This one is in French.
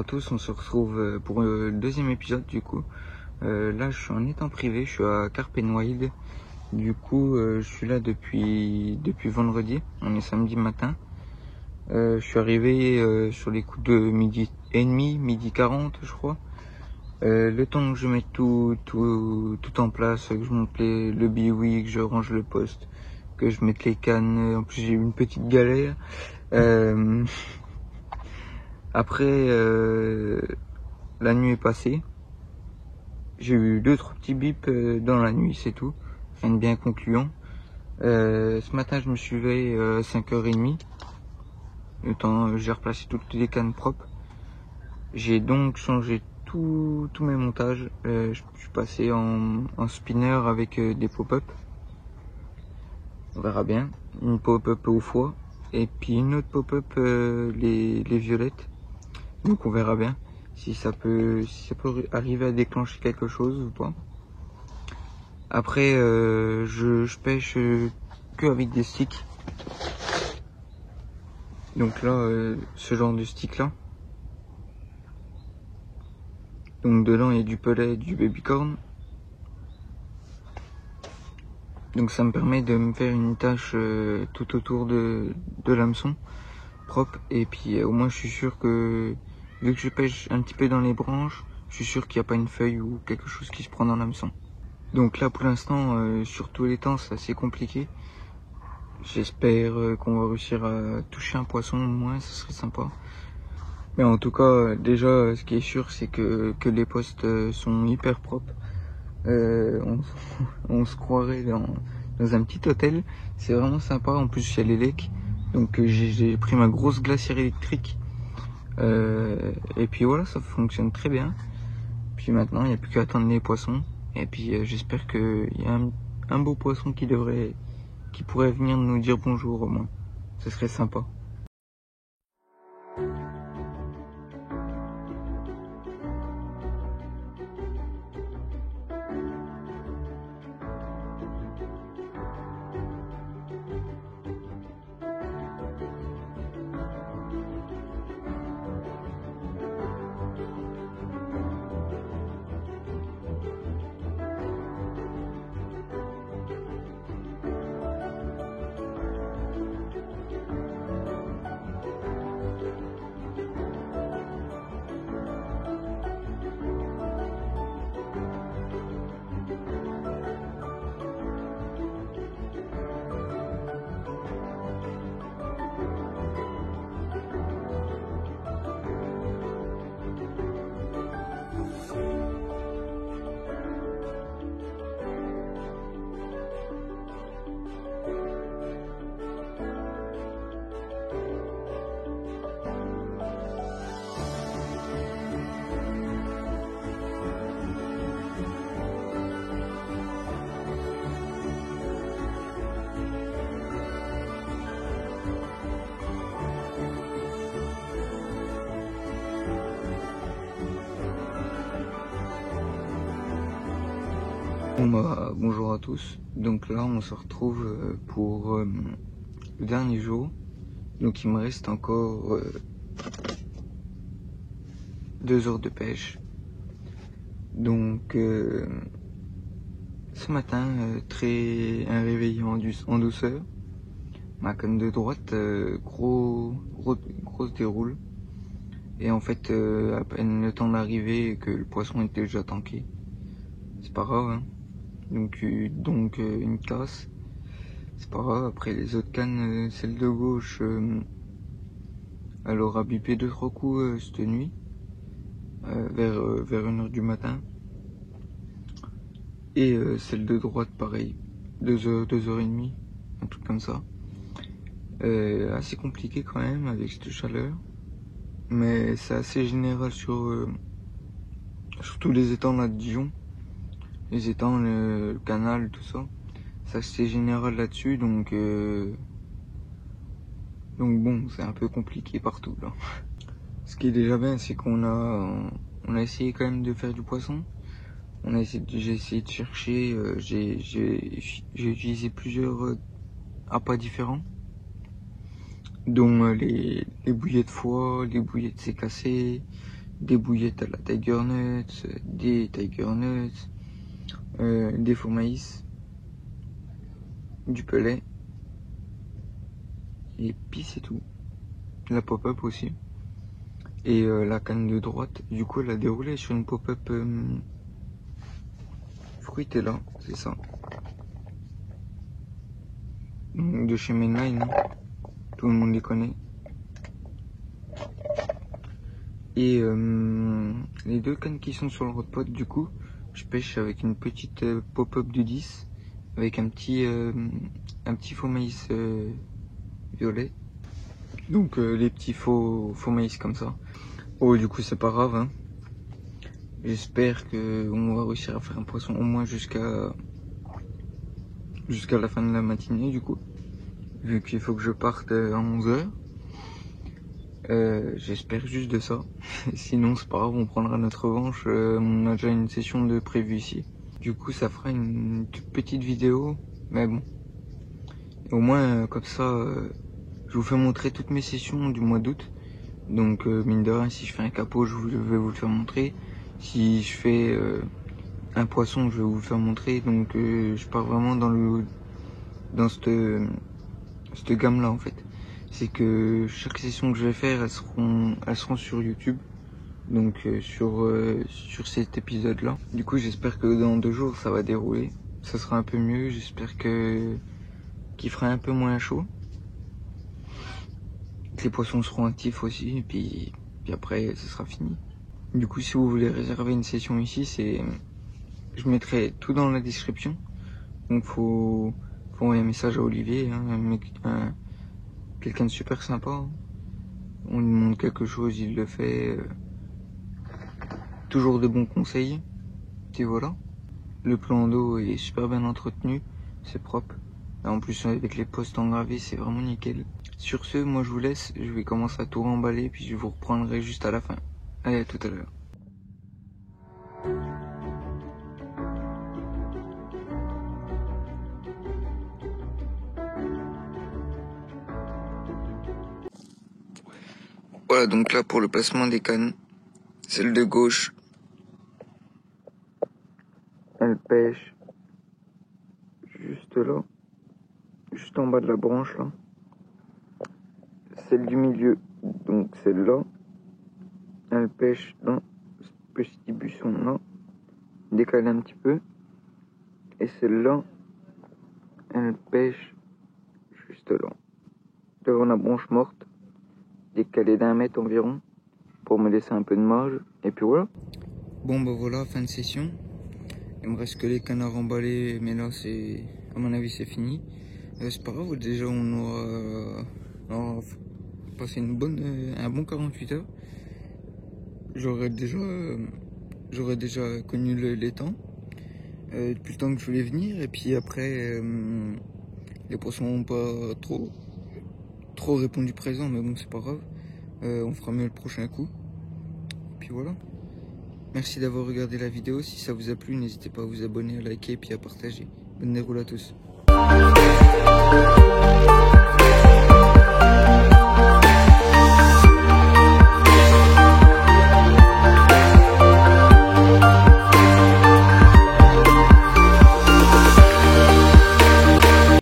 tous, on se retrouve pour le deuxième épisode du coup. Là je suis en étang privé, je suis à Carpenwild. Du coup je suis là depuis vendredi, on est samedi matin. Je suis arrivé sur les coups de midi et demi, midi 40 je crois. Le temps que je mette tout en place, que je monte le biwi, que je range le poste, que je mette les cannes, en plus j'ai eu une petite galère. Après, la nuit est passée. J'ai eu 2-3 petits bips dans la nuit, c'est tout. Rien de bien concluant. Ce matin, je me suis levé à 5h30. Le temps, j'ai replacé toutes les cannes propres. J'ai donc changé tous mes montages. Je suis passé en spinner avec des pop-up. On verra bien. Une pop-up au foie. Et puis une autre pop-up, les violettes. Donc on verra bien si ça peut arriver à déclencher quelque chose ou pas. Après je pêche que avec des sticks. Donc là ce genre de stick là. Donc dedans il y a du pellet, du babycorn. Donc ça me permet de me faire une tâche tout autour de l'hameçon propre. Et puis au moins je suis sûr que vu que je pêche un petit peu dans les branches, je suis sûr qu'il n'y a pas une feuille ou quelque chose qui se prend dans l'hameçon. Donc là pour l'instant sur tous les temps c'est assez compliqué. J'espère qu'on va réussir à toucher un poisson au moins, ça serait sympa. Mais en tout cas déjà ce qui est sûr c'est que les postes sont hyper propres. On se croirait dans un petit hôtel, c'est vraiment sympa. En plus il y a les lecs, donc j'ai pris ma grosse glacière électrique. Et puis voilà, ça fonctionne très bien. Puis maintenant, il n'y a plus qu'à attendre les poissons. Et puis j'espère qu'il y a un beau poisson qui pourrait venir nous dire bonjour au moins. Ce serait sympa. Bon bah, bonjour à tous, donc là on se retrouve pour le dernier jour. Donc il me reste encore 2 heures de pêche. Donc ce matin un réveil en douceur. Ma canne de droite grosse déroule. Et en fait à peine le temps d'arriver que le poisson était déjà tanké. C'est pas grave hein. Donc une casse, c'est pas grave. Après les autres cannes, celle de gauche, elle aura bipé 2-3 coups cette nuit, vers 1h du matin. Et celle de droite pareil, 2h30, un truc comme ça. Assez compliqué quand même avec cette chaleur, mais c'est assez général sur tous les étangs là de Dijon. Les étangs, le canal, tout ça, c'est assez général là-dessus, donc bon, c'est un peu compliqué partout là. Ce qui est déjà bien, c'est qu'on a essayé quand même de faire du poisson. J'ai essayé de chercher, j'ai utilisé plusieurs appâts différents, dont les bouillées de foie, les bouillées de cécacé, des bouillettes à la Tiger Nuts, des Tiger Nuts, des faux maïs, du pellet, et puis c'est tout. La pop-up aussi. Et la canne de droite, du coup elle a déroulé sur une pop-up fruitella, c'est ça. Donc, de chez Mainline, hein. Tout le monde les connaît. Et les deux cannes qui sont sur le hot pot, du coup, je pêche avec une petite pop-up de 10, avec un petit faux maïs violet. Donc les petits faux maïs comme ça. Oh, du coup c'est pas grave, hein. J'espère que on va réussir à faire un poisson au moins jusqu'à la fin de la matinée, du coup, vu qu'il faut que je parte à 11 h. J'espère juste de ça. Sinon c'est pas grave, on prendra notre revanche. On a déjà une session de prévue ici. Du coup ça fera une toute petite vidéo, mais bon. Au moins comme ça, je vous fais montrer toutes mes sessions du mois d'août. Donc mine de rien, si je fais un capot, je vais vous le faire montrer. Si je fais un poisson, je vais vous le faire montrer. Donc je pars vraiment dans cette gamme là en fait. C'est que chaque session que je vais faire, elles seront sur YouTube. Donc sur cet épisode là. Du coup j'espère que dans 2 jours ça va dérouler. Ça sera un peu mieux. J'espère qu'il fera un peu moins chaud. Que les poissons seront actifs aussi. Et puis après ce sera fini. Du coup si vous voulez réserver une session ici, je mettrai tout dans la description. Donc faut envoyer un message à Olivier, hein, quelqu'un de super sympa. On lui demande quelque chose, il le fait. Toujours de bons conseils. Et voilà. Le plan d'eau est super bien entretenu, c'est propre. Et en plus avec les postes engravés, c'est vraiment nickel. Sur ce, moi je vous laisse, je vais commencer à tout remballer, puis je vous reprendrai juste à la fin. Allez, à tout à l'heure. Voilà, donc là pour le placement des cannes, celle de gauche, elle pêche juste là, juste en bas de la branche là. Celle du milieu, donc celle-là, elle pêche dans ce petit buisson là, décalé un petit peu. Et celle-là, elle pêche juste là, devant la branche morte, décalée d'1 mètre environ, pour me laisser un peu de marge, et puis voilà. Bon bah voilà, fin de session. Il me reste que les cannes à remballer, mais là c'est, à mon avis c'est fini. C'est pas grave, déjà on aura passé un bon 48 heures. J'aurais déjà connu les temps, depuis le temps que je voulais venir, et puis après les poissons n'ont pas trop répondu présent, mais bon c'est pas grave. On fera mieux le prochain coup. Et puis voilà. Merci d'avoir regardé la vidéo. Si ça vous a plu, n'hésitez pas à vous abonner, à liker et puis à partager. Bonne déroule à tous.